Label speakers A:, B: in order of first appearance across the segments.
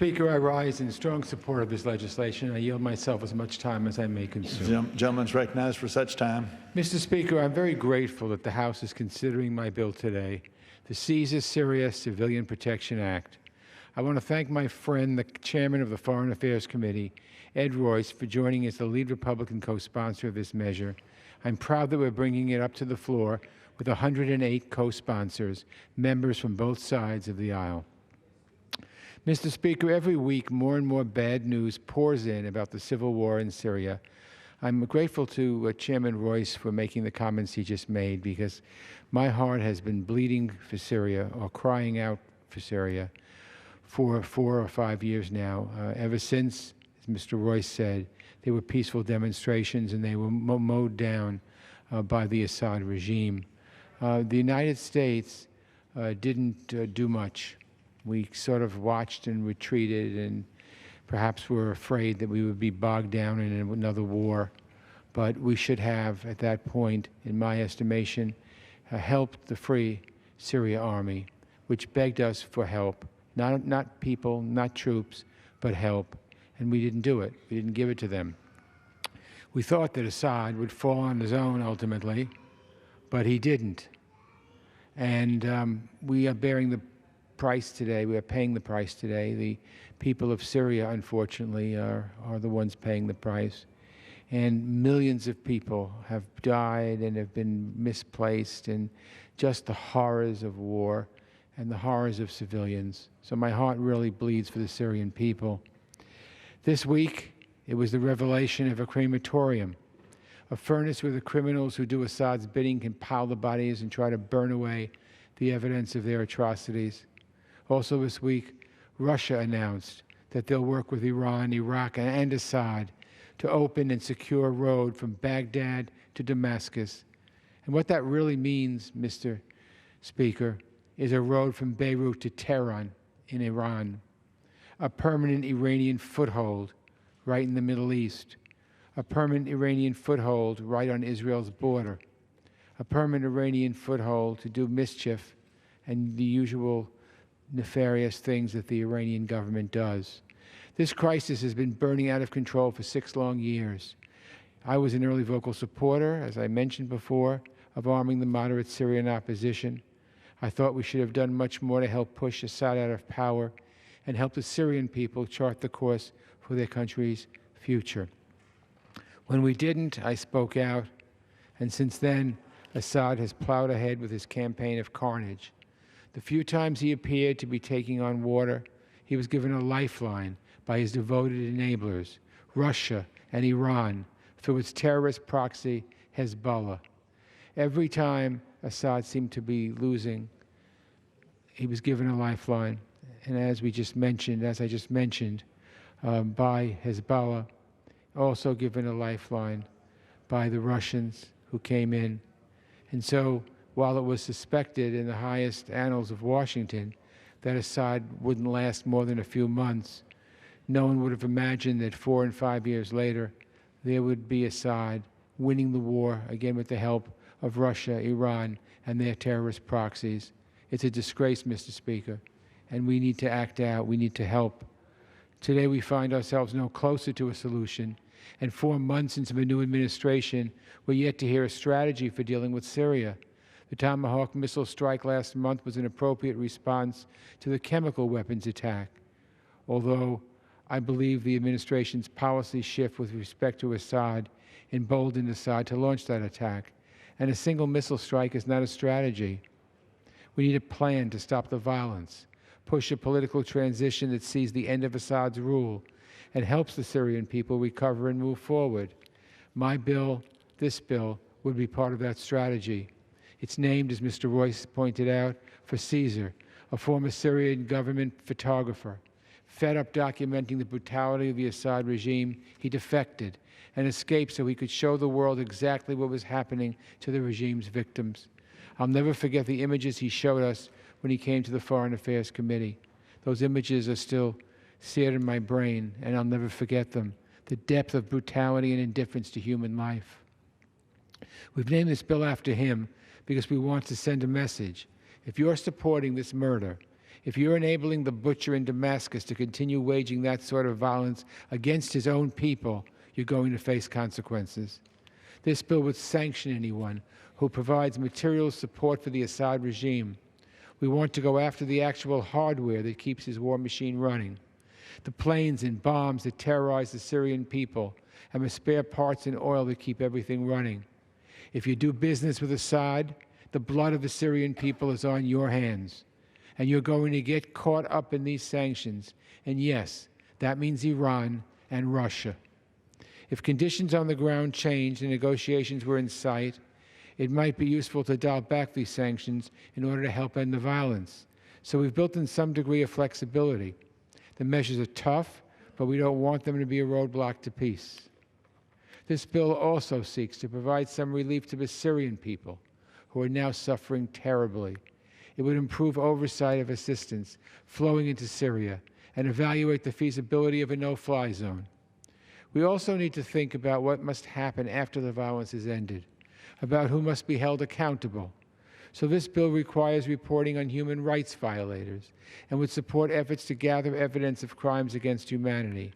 A: Speaker, I rise in strong support of this legislation. I yield myself as much time as I may consume.
B: Gentleman's recognized for such time.
A: Mr. Speaker, I'm very grateful that the House is considering my bill today, the Syria Civilian Protection Act. I want to thank my friend, the chairman of the Foreign Affairs Committee, Ed Royce, for joining as the lead Republican co-sponsor of this measure. I'm proud that we're bringing it up to the floor with 108 co-sponsors, members from both sides of the aisle. Mr. Speaker, every week more and more bad news pours in about the civil war in Syria. I'm grateful to Chairman Royce for making the comments he just made, because my heart has been bleeding for Syria, or crying out for Syria, for 4 or 5 years now. Ever since, as Mr. Royce said, there were peaceful demonstrations and they were mowed down by the Assad regime. The United States didn't do much. We sort of watched and retreated, and perhaps were afraid that we would be bogged down in another war. But we should have, at that point, in my estimation, helped the Free Syria Army, which begged us for help. Not people, not troops, but help. And we didn't do it. We didn't give it to them. We thought that Assad would fall on his own ultimately, but he didn't. And we are bearing the price today. We are paying the price today. The people of Syria, unfortunately, are the ones paying the price. And millions of people have died and have been misplaced, and just the horrors of war and the horrors of civilians. So my heart really bleeds for the Syrian people. This week, it was the revelation of a crematorium, a furnace where the criminals who do Assad's bidding can pile the bodies and try to burn away the evidence of their atrocities. Also this week, Russia announced that they'll work with Iran, Iraq, and Assad to open and secure a road from Baghdad to Damascus. And what that really means, Mr. Speaker, is a road from Beirut to Tehran in Iran, a permanent Iranian foothold right in the Middle East, a permanent Iranian foothold right on Israel's border, a permanent Iranian foothold to do mischief and the usual nefarious things that the Iranian government does. This crisis has been burning out of control for 6 long years. I was an early vocal supporter, as I mentioned before, of arming the moderate Syrian opposition. I thought we should have done much more to help push Assad out of power and help the Syrian people chart the course for their country's future. When we didn't, I spoke out, and since then, Assad has plowed ahead with his campaign of carnage. The few times he appeared to be taking on water, he was given a lifeline by his devoted enablers, Russia and Iran, through its terrorist proxy, Hezbollah. Every time Assad seemed to be losing, he was given a lifeline. And as I just mentioned, by Hezbollah, also given a lifeline by the Russians who came in. And so, while it was suspected in the highest annals of Washington that Assad wouldn't last more than a few months, no one would have imagined that 4 and 5 years later, there would be Assad winning the war, again with the help of Russia, Iran, and their terrorist proxies. It's a disgrace, Mr. Speaker, and we need to act out. We need to help. Today, we find ourselves no closer to a solution, and 4 months into the new administration, we're yet to hear a strategy for dealing with Syria. The Tomahawk missile strike last month was an appropriate response to the chemical weapons attack, although I believe the administration's policy shift with respect to Assad emboldened Assad to launch that attack, and a single missile strike is not a strategy. We need a plan to stop the violence, push a political transition that sees the end of Assad's rule, and helps the Syrian people recover and move forward. My bill, this bill, would be part of that strategy. It's named, as Mr. Royce pointed out, for Caesar, a former Syrian government photographer. Fed up documenting the brutality of the Assad regime, he defected and escaped so he could show the world exactly what was happening to the regime's victims. I'll never forget the images he showed us when he came to the Foreign Affairs Committee. Those images are still seared in my brain, and I'll never forget them. The depth of brutality and indifference to human life. We've named this bill after him because we want to send a message. If you're supporting this murder, If you're enabling the butcher in Damascus to continue waging that sort of violence against his own people, you're going to face consequences. This bill would sanction anyone who provides material support for the Assad regime. We want to go after the actual hardware that keeps his war machine running, the planes and bombs that terrorize the Syrian people, and the spare parts and oil that keep everything running. If you do business with Assad, the blood of the Syrian people is on your hands, and you're going to get caught up in these sanctions. And yes, that means Iran and Russia. If conditions on the ground changed and negotiations were in sight, it might be useful to dial back these sanctions in order to help end the violence. So we've built in some degree of flexibility. The measures are tough, but we don't want them to be a roadblock to peace. This bill also seeks to provide some relief to the Syrian people, who are now suffering terribly. It would improve oversight of assistance flowing into Syria and evaluate the feasibility of a no-fly zone. We also need to think about what must happen after the violence is ended, about who must be held accountable. So this bill requires reporting on human rights violators and would support efforts to gather evidence of crimes against humanity.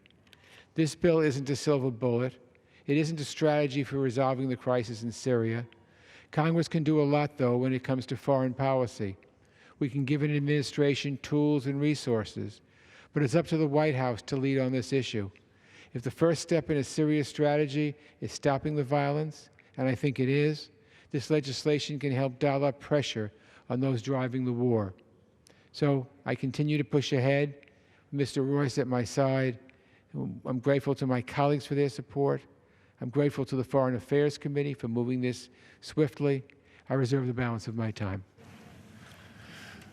A: This bill isn't a silver bullet. It isn't a strategy for resolving the crisis in Syria. Congress can do a lot, though, when it comes to foreign policy. We can give an administration tools and resources, but it's up to the White House to lead on this issue. If the first step in a Syria strategy is stopping the violence, and I think it is, this legislation can help dial up pressure on those driving the war. So I continue to push ahead, Mr. Royce at my side. I'm grateful to my colleagues for their support. I'm grateful to the Foreign Affairs Committee for moving this swiftly. I reserve the balance of my time.